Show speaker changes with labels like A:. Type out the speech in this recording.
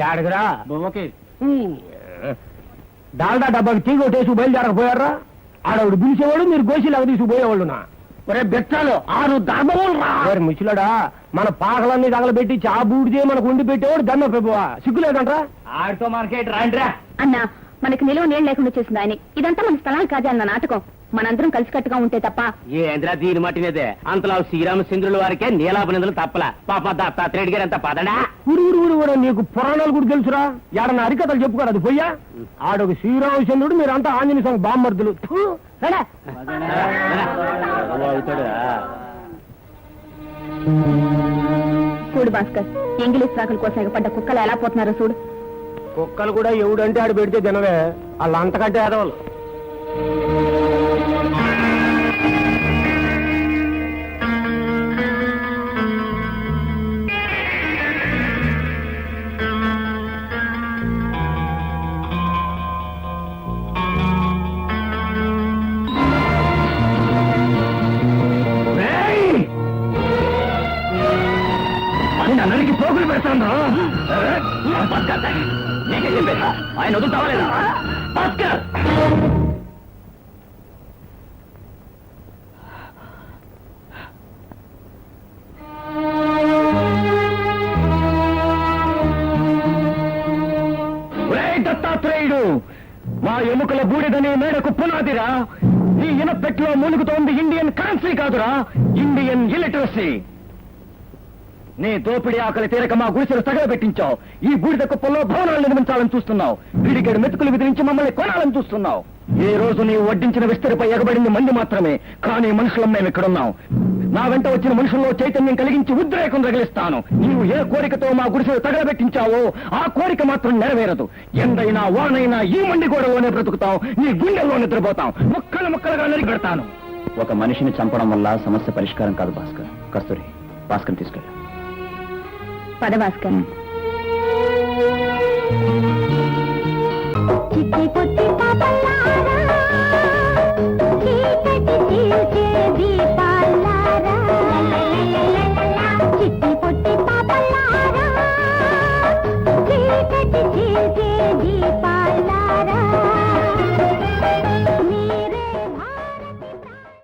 A: ఏడగరా
B: బొమ్మకి
A: డాల్డా డబ్బాకి తీగ కొట్టేసి బయలుదేరకపోయారా? ఆడవిడు పిలిచేవాడు, మీరు గోసిలాగా తీసుకుపోయేవాళ్ళునా?
B: ఒరే బెట్టాలు 6 ధర్మములు రా.
A: ముచ్చులాడా, మన పాకలన్నీ తగలబెట్టి చాబూడిదే మనకు ఉండి పెట్టేవాడు దన్న ప్రభువా, సిగ్గులేదంట్రా?
B: ఆడితో మనకేటి రాండ్రా.
C: అన్నా, మనకి నిలువ నీళ్ళు లేకుండా చేసింది ఆయన. ఇదంతా మన స్థలానికి కాదే అన్న నాటకం. మనందరం కలిసికట్టుగా ఉంటే తప్ప.
B: ఏంద్రా దీని మట్టినదే అంతలా శ్రీరామచంద్రుల వారికే నీలాపనిందులు తప్పల. పాప దత్తాత్రేయుడి గారు ఎంత పదడా.
A: ఊరు నీకు పురాణాలు కూడా తెలుసురా? ఏడన్నా అరికథలు చెప్పుకోరు, అది పోయ్యా. ఆడొక శ్రీరామచంద్రుడు, మీరంతా ఆంజనేయ స్వామి బామ్మర్దులు.
C: చూడు భాస్కర్, ఇంగ్లీష్ సాకుల కోసం ఎగపడ్డ కుక్కలు ఎలా పోతున్నారో చూడు.
A: కుక్కలు కూడా ఎవడంటే ఆడు పెడితే తినవే, వాళ్ళు అంతకంటే ఏదవాళ్ళు.
B: అందరికి పోగులు పెడతాను. నీకే చెప్పేదా ఆయన వదులుతావా లేదా? భాస్కర్ దత్తాత్రేయుడు, మా ఎముకల బూడిదని మేడకు పునాదిరా. ఈ ఇనపెట్లో మూలుగుతోంది ఇండియన్ కరెన్సీ కాదురా, ఇండియన్ ఇలిటరసీ. నీ దోపిడీ ఆకలి తీరక మా గుడిసెలు తగలబెట్టించావు. ఈ బూడిద కుప్పల్లో భవనాలు నిర్మించాలని చూస్తున్నావు. పిడిగేడు మెతుకులు విధించి మమ్మల్ని కొనాలని చూస్తున్నావు. ఈ రోజు నీవు వడ్డించిన విస్తరిపై ఎగబడింది మంది మాత్రమే, కానీ మనుషులం మేము ఇక్కడున్నాం. నా వెంట వచ్చిన మనుషుల్లో చైతన్యం కలిగించి ఉద్రేకం రగిలిస్తాను. నీవు ఏ కోరికతో మా గుడిసెలు తగలబెట్టించావో ఆ కోరిక మాత్రం నెరవేరదు. ఎందైనా వానైనా ఈ మండి గోడలోనే బ్రతుకుతావు, నీ గుండెల్లో నిద్రపోతాం. ముక్కలు ముక్కలుగా నరికి పెడతాను. ఒక మనిషిని చంపడం వల్ల సమస్య పరిష్కారం కాదు భాస్కర్. కస్తూరి, భాస్కర్ తీసుకెళ్ళి.
C: పద భాస్కర్. చిట్టి పొట్టి